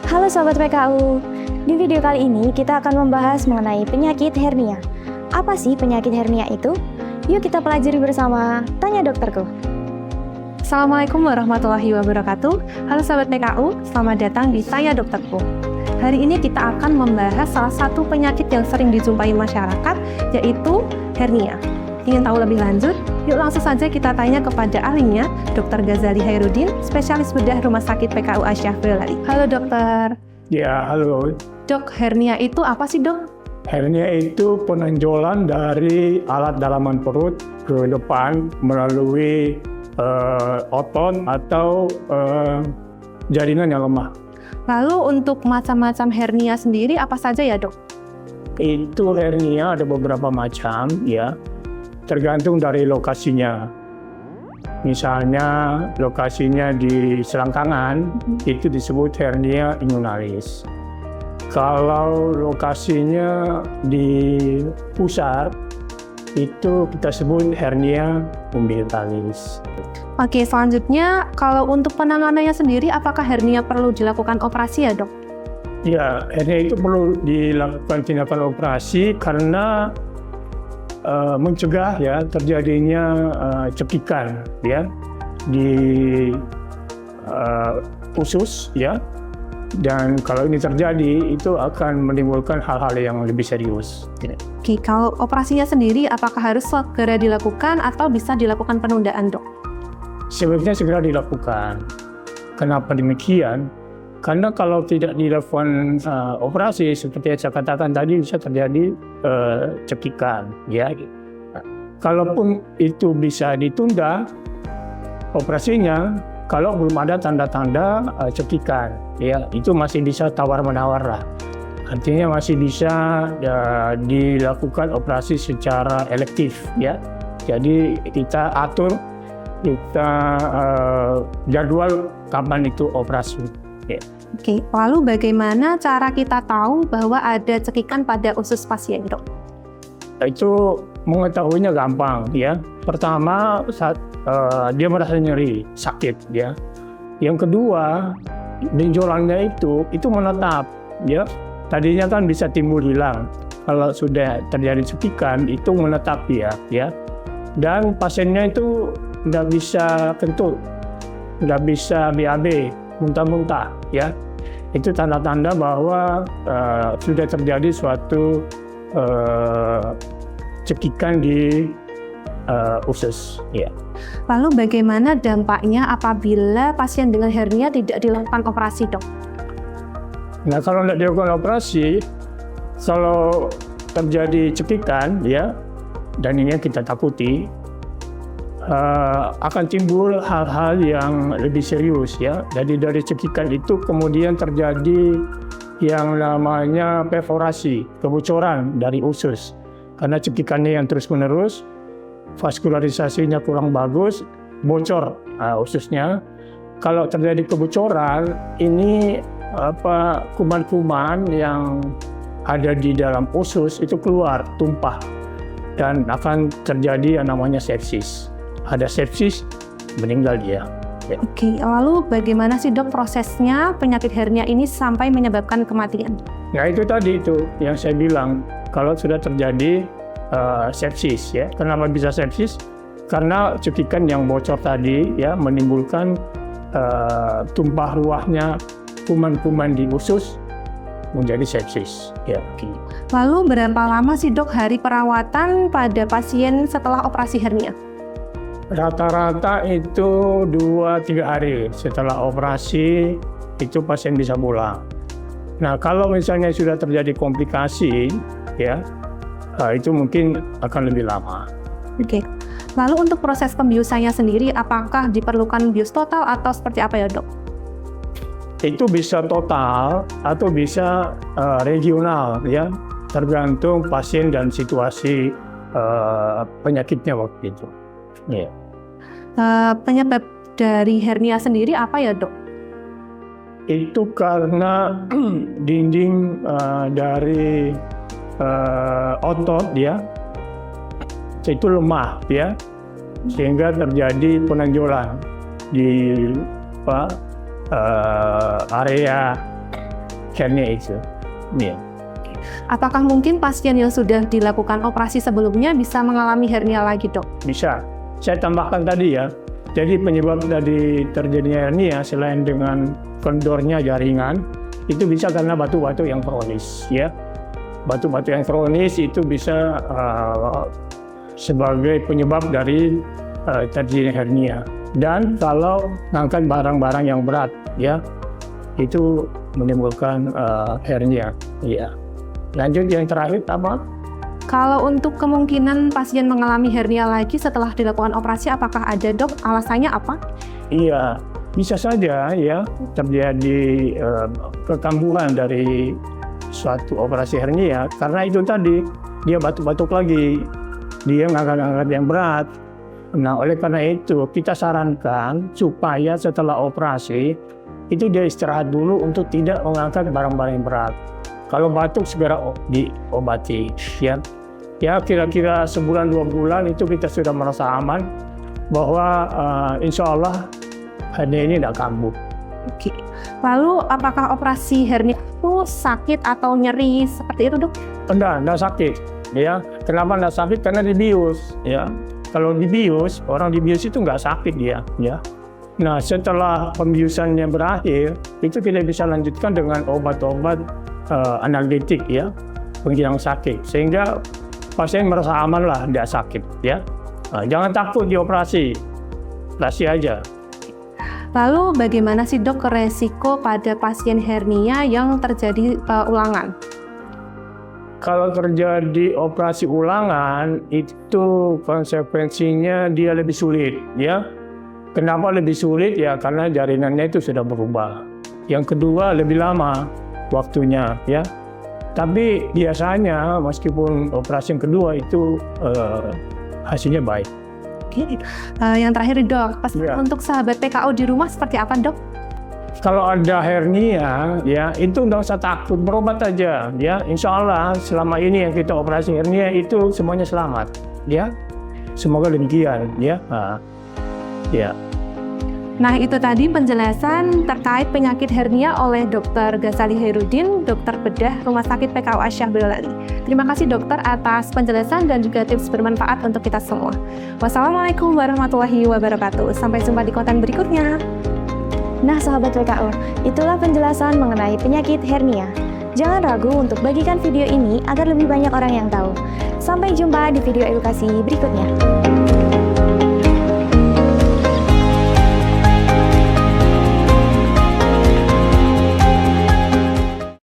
Halo Sobat PKU, di video kali ini kita akan membahas mengenai penyakit hernia. Apa sih penyakit hernia itu? Yuk kita pelajari bersama, tanya dokterku. Assalamualaikum warahmatullahi wabarakatuh. Halo Sobat PKU, selamat datang di Tanya Dokterku. Hari ini kita akan membahas salah satu penyakit yang sering dijumpai masyarakat, yaitu hernia. Ingin tahu lebih lanjut? Yuk langsung saja kita tanya kepada ahlinya, Dr. Ghazali Hairudin, spesialis bedah Rumah Sakit PKU Aisyah Boyolali. Halo dokter. Ya, halo. Dok, hernia itu apa sih dok? Hernia itu penonjolan dari alat dalaman perut ke depan melalui otot atau jaringan yang lemah. Lalu untuk macam-macam hernia sendiri apa saja ya dok? Itu hernia ada beberapa macam ya, tergantung dari lokasinya. Misalnya lokasinya di selangkangan, itu disebut hernia inguinalis. Kalau lokasinya di pusar, itu kita sebut hernia umbilikalis. Oke, selanjutnya kalau untuk penanganannya sendiri, apakah hernia perlu dilakukan operasi ya dok? Ya, hernia itu perlu dilakukan tindakan operasi karena mencegah ya terjadinya cekikan ya di usus ya, dan kalau ini terjadi itu akan menimbulkan hal-hal yang lebih serius. Oke, kalau operasinya sendiri apakah harus segera dilakukan atau bisa dilakukan penundaan dok? Sebaiknya segera dilakukan. Kenapa demikian? Karena kalau tidak dilakukan operasi seperti yang saya katakan tadi bisa terjadi cekikan ya. Kalaupun itu bisa ditunda operasinya, kalau belum ada tanda-tanda cekikan ya, itu masih bisa tawar-menawar lah. Artinya masih bisa dilakukan operasi secara elektif ya. Jadi kita atur, kita jadwal kapan itu operasi. Ya. Oke, lalu bagaimana cara kita tahu bahwa ada cekikan pada usus pasien, dok? Itu mengetahuinya gampang, ya. Pertama, saat dia merasa nyeri, sakit, ya. Yang kedua, benjolannya itu menetap, ya. Tadinya kan bisa timbul hilang. Kalau sudah terjadi cekikan, itu menetap, ya. Dan pasiennya itu nggak bisa kentut, nggak bisa BAB, muntah-muntah, ya. Itu tanda-tanda bahwa sudah terjadi suatu cekikan di usus, ya. Lalu bagaimana dampaknya apabila pasien dengan hernia tidak dilakukan operasi, dok? Nah, kalau tidak dilakukan operasi, kalau terjadi cekikan, ya, dan ini yang kita takuti, akan timbul hal-hal yang lebih serius ya. Jadi dari cekikan itu kemudian terjadi yang namanya perforasi, kebocoran dari usus. Karena cekikannya yang terus-menerus, vaskularisasinya kurang bagus, bocor ususnya. Kalau terjadi kebocoran, ini kuman-kuman yang ada di dalam usus itu keluar, tumpah, dan akan terjadi yang namanya sepsis. Ada sepsis, meninggal dia. Ya. Oke, lalu bagaimana sih dok prosesnya penyakit hernia ini sampai menyebabkan kematian? Nah itu tadi itu yang saya bilang, kalau sudah terjadi sepsis ya. Kenapa bisa sepsis? Karena cekikan yang bocor tadi ya menimbulkan tumpah ruahnya kuman-kuman di usus menjadi sepsis. Ya. Lalu berapa lama sih dok hari perawatan pada pasien setelah operasi hernia? Rata-rata itu 2-3 hari setelah operasi itu pasien bisa pulang. Nah kalau misalnya sudah terjadi komplikasi ya itu mungkin akan lebih lama. Oke. Lalu untuk proses pembiusannya sendiri apakah diperlukan bius total atau seperti apa ya dok? Itu bisa total atau bisa regional ya, tergantung pasien dan situasi penyakitnya waktu itu. Yeah. Penyebab dari hernia sendiri apa ya dok? Itu karena dinding dari otot ya itu lemah ya, sehingga terjadi penonjolan di area hernia itu. Ya. Apakah mungkin pasien yang sudah dilakukan operasi sebelumnya bisa mengalami hernia lagi, Dok? Bisa. Saya tambahkan tadi ya. Jadi penyebab dari terjadinya hernia selain dengan kendornya jaringan, itu bisa karena batu-batu yang kronis, ya. Batu-batu yang kronis itu bisa sebagai penyebab dari terjadinya hernia. Dan kalau ngangkat barang-barang yang berat, ya, itu menimbulkan hernia. Ya. Lanjut yang terakhir apa? Kalau untuk kemungkinan pasien mengalami hernia lagi setelah dilakukan operasi, apakah ada, Dok? Alasannya apa? Iya, bisa saja ya terjadi kekambuhan dari suatu operasi hernia karena itu tadi dia batuk-batuk lagi, dia ngangkat-ngangkat yang berat. Nah, oleh karena itu kita sarankan supaya setelah operasi itu dia istirahat dulu untuk tidak mengangkat barang-barang yang berat. Kalau batuk segera diobati, ya. Ya kira-kira sebulan 2 bulan itu kita sudah merasa aman bahwa insya Allah hernia ini tidak kambuh. Oke. Lalu apakah operasi hernia itu sakit atau nyeri seperti itu, Dok? Enggak sakit. Ya, kenapa enggak sakit? Karena dibius. Ya, kalau dibius, orang dibius itu nggak sakit dia. Ya. Nah, setelah pembiusannya berakhir, itu kita bisa lanjutkan dengan obat-obat analgetik, ya, penghilang sakit, sehingga pasien merasa aman lah, tidak sakit, ya. Nah, jangan takut dioperasi, operasi aja. Lalu bagaimana sih, Dok, resiko pada pasien hernia yang terjadi ulangan? Kalau terjadi operasi ulangan, itu konsekuensinya dia lebih sulit, ya. Kenapa lebih sulit? Ya karena jaringannya itu sudah berubah. Yang kedua lebih lama waktunya, ya. Tapi biasanya meskipun operasi yang kedua itu hasilnya baik. Oke. Yang terakhir, Dok, pesan untuk sahabat PKU di rumah seperti apa, Dok? Kalau ada hernia, ya itu nggak usah takut, berobat aja, ya. Insya Allah selama ini yang kita operasi hernia itu semuanya selamat, ya. Semoga demikian, ya. Ya. Nah, itu tadi penjelasan terkait penyakit hernia oleh Dr. Ghazali Khairuddin, dokter bedah Rumah Sakit PKU Aisyah Boyolali. Terima kasih, dokter, atas penjelasan dan juga tips bermanfaat untuk kita semua. Wassalamualaikum warahmatullahi wabarakatuh. Sampai jumpa di konten berikutnya. Nah, sahabat PKU, itulah penjelasan mengenai penyakit hernia. Jangan ragu untuk bagikan video ini agar lebih banyak orang yang tahu. Sampai jumpa di video edukasi berikutnya.